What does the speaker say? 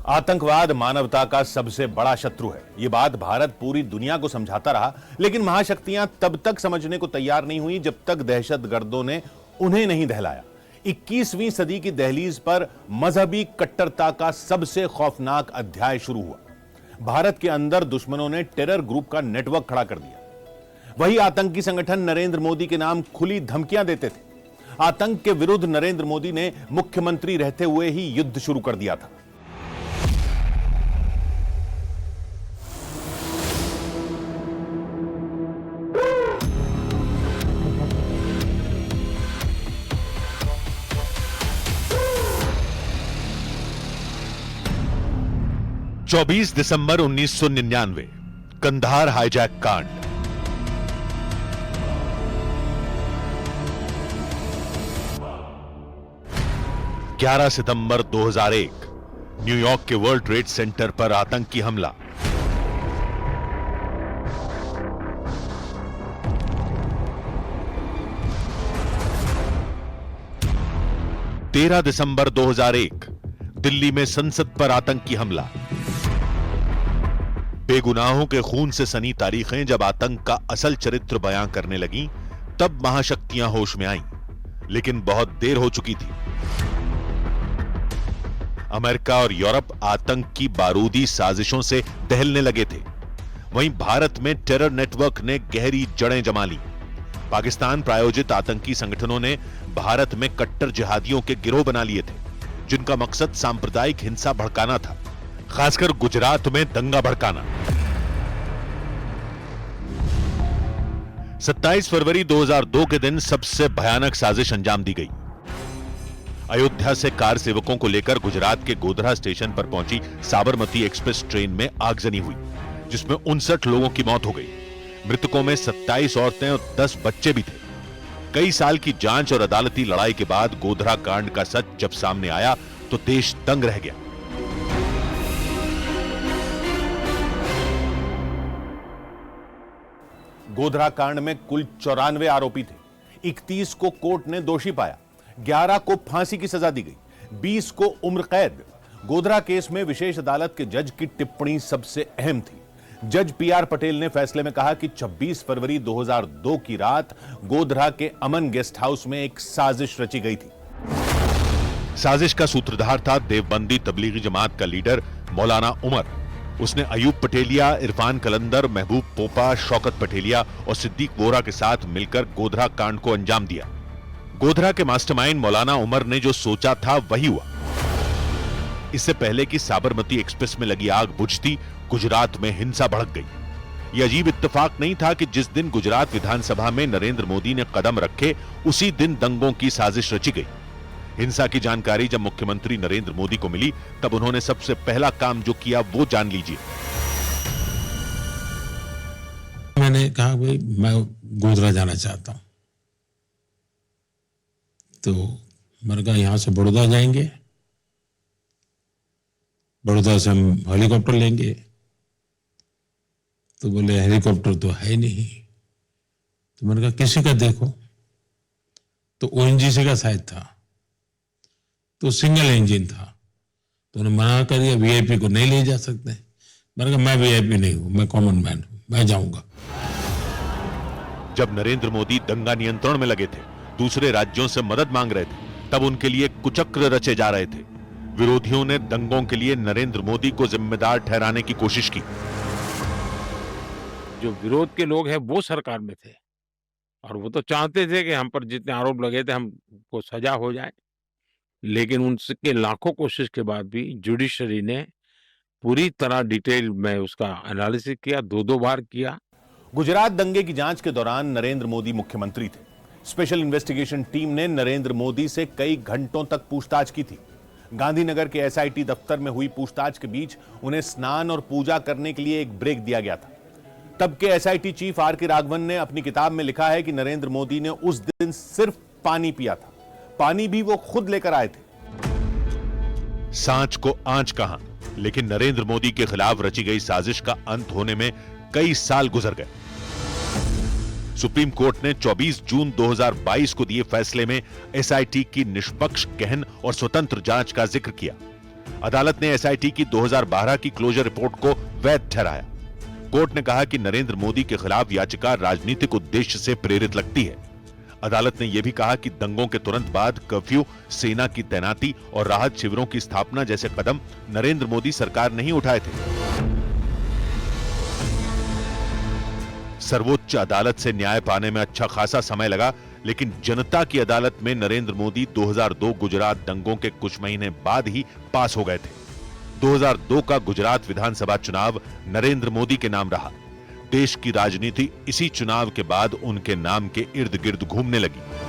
आतंकवाद मानवता का सबसे बड़ा शत्रु है। यह बात भारत पूरी दुनिया को समझाता रहा, लेकिन महाशक्तियां तब तक समझने को तैयार नहीं हुई जब तक दहशतगर्दों ने उन्हें नहीं दहलाया। 21वीं सदी की दहलीज पर मजहबी कट्टरता का सबसे खौफनाक अध्याय शुरू हुआ। भारत के अंदर दुश्मनों ने टेरर ग्रुप का नेटवर्क खड़ा कर दिया। वही आतंकी संगठन नरेंद्र मोदी के नाम खुली धमकियां देते थे। आतंक के विरुद्ध नरेंद्र मोदी ने मुख्यमंत्री रहते हुए ही युद्ध शुरू कर दिया था। चौबीस दिसंबर 1999 कंधार हाईजैक कांड। ग्यारह सितंबर 2001 न्यूयॉर्क के वर्ल्ड ट्रेड सेंटर पर आतंकी हमला। तेरह दिसंबर 2001 दिल्ली में संसद पर आतंकी हमला। बेगुनाहों के खून से सनी तारीखें जब आतंक का असल चरित्र बयां करने लगी, तब महाशक्तियां होश में आईं, लेकिन बहुत देर हो चुकी थी। अमेरिका और यूरोप आतंक की बारूदी साजिशों से दहलने लगे थे। वहीं भारत में टेरर नेटवर्क ने गहरी जड़ें जमा ली। पाकिस्तान प्रायोजित आतंकी संगठनों ने भारत में कट्टर जिहादियों के गिरोह बना लिए थे, जिनका मकसद सांप्रदायिक हिंसा भड़काना था, खासकर गुजरात में दंगा भड़काना। 27 फरवरी 2002 के दिन सबसे भयानक साजिश अंजाम दी गई। अयोध्या से कार सेवकों को लेकर गुजरात के गोधरा स्टेशन पर पहुंची साबरमती एक्सप्रेस ट्रेन में आगजनी हुई, जिसमें 59 लोगों की मौत हो गई। मृतकों में 27 औरतें और 10 बच्चे भी थे। कई साल की जांच और अदालती लड़ाई के बाद गोधरा कांड का सच जब सामने आया तो देश दंग रह गया। गोधरा कांड में कुल 94 आरोपी थे। 31 को कोर्ट ने दोषी पाया, 11 को फांसी की सजा दी गई, 20 को उम्र कैद। गोधरा केस में विशेष अदालत के जज की टिप्पणी सबसे अहम थी। जज पीआर पटेल ने फैसले में कहा कि 26 फरवरी 2002 की रात गोधरा के अमन गेस्ट हाउस में एक साजिश रची गई थी। साजिश का सूत्रधार था देवबंदी तबलीगी जमात का लीडर मौलाना उमर। उसने अयूब पटेलिया, इरफान कलंदर, महबूब पोपा, शौकत पटेलिया और सिद्दीक वोरा के साथ मिलकर गोधरा कांड को अंजाम दिया। गोधरा के मास्टरमाइंड मौलाना उमर ने जो सोचा था वही हुआ। इससे पहले कि साबरमती एक्सप्रेस में लगी आग बुझती, गुजरात में हिंसा भड़क गई। यह अजीब इत्तेफाक नहीं था कि जिस दिन गुजरात विधानसभा में नरेंद्र मोदी ने कदम रखे, उसी दिन दंगों की साजिश रची गई। हिंसा की जानकारी जब मुख्यमंत्री नरेंद्र मोदी को मिली, तब उन्होंने सबसे पहला काम जो किया वो जान लीजिए। मैंने कहा भाई मैं गोधरा जाना चाहता हूं, तो मैंने कहा यहां से बड़ौदा जाएंगे, बड़ौदा से हम हेलीकॉप्टर लेंगे। तो बोले हेलीकॉप्टर तो है नहीं। तो मैंने कहा किसी का देखो, तो ओएनजीसी का शायद था, तो सिंगल इंजन था। तो उन्होंने मना कर दिया, वीआईपी को नहीं ले जा सकते। मैंने कहा मैं वीआईपी नहीं हूं, मैं कॉमन मैन हूं, मैं जाऊंगा। जब नरेंद्र मोदी दंगा नियंत्रण में लगे थे, दूसरे राज्यों से मदद मांग रहे थे, तब उनके लिए कुचक्र रचे जा रहे थे। विरोधियों ने दंगों के लिए नरेंद्र मोदी को जिम्मेदार ठहराने की कोशिश की। जो विरोध के लोग हैं वो सरकार में थे और वो तो चाहते थे कि हम पर जितने आरोप लगे थे हमको सजा हो जाए, लेकिन उनके लाखों कोशिश के बाद भी जुडिशरी ने पूरी तरह डिटेल में उसका एनालिसिस किया, दो बार किया। गुजरात दंगे की जांच के दौरान नरेंद्र मोदी मुख्यमंत्री थे। स्पेशल इन्वेस्टिगेशन टीम ने नरेंद्र मोदी से कई घंटों तक पूछताछ की थी। गांधीनगर के एसआईटी दफ्तर में हुई पूछताछ के बीच उन्हें स्नान और पूजा करने के लिए एक ब्रेक दिया गया था। तब के एसआईटी चीफ आर के राघवन ने अपनी किताब में लिखा है कि नरेंद्र मोदी ने उस दिन सिर्फ पानी पिया था। पानी भी वो खुद लेकर आए थे। सांच को आंच कहा, लेकिन नरेंद्र मोदी के खिलाफ रची गई साजिश का अंत होने में कई साल गुजर गए। सुप्रीम कोर्ट ने 24 जून 2022 को दिए फैसले में एसआईटी की निष्पक्ष, गहन और स्वतंत्र जांच का जिक्र किया। अदालत ने एसआईटी की 2012 की क्लोजर रिपोर्ट को वैध ठहराया। कोर्ट ने कहा कि नरेंद्र मोदी के खिलाफ याचिका राजनीतिक उद्देश्य से प्रेरित लगती है। अदालत ने यह भी कहा कि दंगों के तुरंत बाद कर्फ्यू, सेना की तैनाती और राहत शिविरों की स्थापना जैसे कदम नरेंद्र मोदी सरकार नहीं उठाए थे। सर्वोच्च अदालत से न्याय पाने में अच्छा खासा समय लगा, लेकिन जनता की अदालत में नरेंद्र मोदी 2002 गुजरात दंगों के कुछ महीने बाद ही पास हो गए थे। 2002 का गुजरात विधानसभा चुनाव नरेंद्र मोदी के नाम रहा। देश की राजनीति इसी चुनाव के बाद उनके नाम के इर्द गिर्द घूमने लगी।